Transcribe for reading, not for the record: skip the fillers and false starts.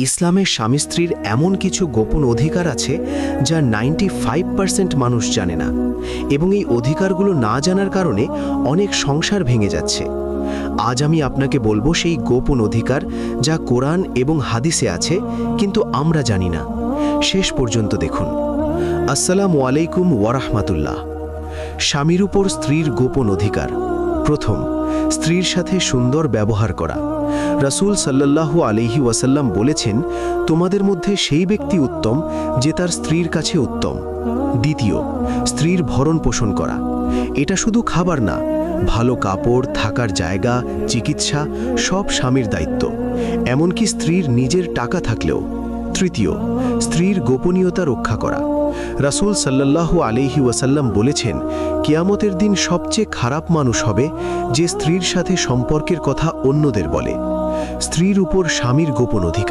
ইসলামে স্বামী স্ত্রীর এমন কিছু গোপন অধিকার আছে যা 95% মানুষ জানে না, এবং এই অধিকারগুলো না জানার কারণে অনেক সংসার ভেঙে যাচ্ছে। আজ আমি আপনাকে বলবো সেই গোপন অধিকার যা কোরআন এবং হাদিসে আছে, কিন্তু আমরা জানি না। শেষ পর্যন্ত দেখুন। আসসালামু আলাইকুম ওয়ারাহমাতুল্লাহ। স্বামীর উপর স্ত্রীর গোপন অধিকার। প্রথম, স্ত্রীর সাথে সুন্দর ব্যবহার করা। রাসূল সাল্লাল্লাহু আলাইহি ওয়াসাল্লাম বলেছেন, তোমাদের মধ্যে সেই ব্যক্তি উত্তম যে তার স্ত্রীর কাছে উত্তম। দ্বিতীয়, স্ত্রীর ভরণ পোষণ করা। এটা শুধু খাবার না, ভালো কাপড়, থাকার জায়গা, চিকিৎসা সব স্বামীর দায়িত্ব, এমনকি স্ত্রীর নিজের টাকা থাকলেও। তৃতীয়, স্ত্রীর গোপনীয়তা রক্ষা করা। রাসূল সাল্লাল্লাহু আলাইহি ওয়াসাল্লাম বলেছেন, কিয়ামতের দিন সবচেয়ে খারাপ মানুষ হবে যে স্ত্রীর সাথে সম্পর্কের কথা অন্যদের বলে। স্ত্রীর উপর স্বামীর গোপন অধিকার।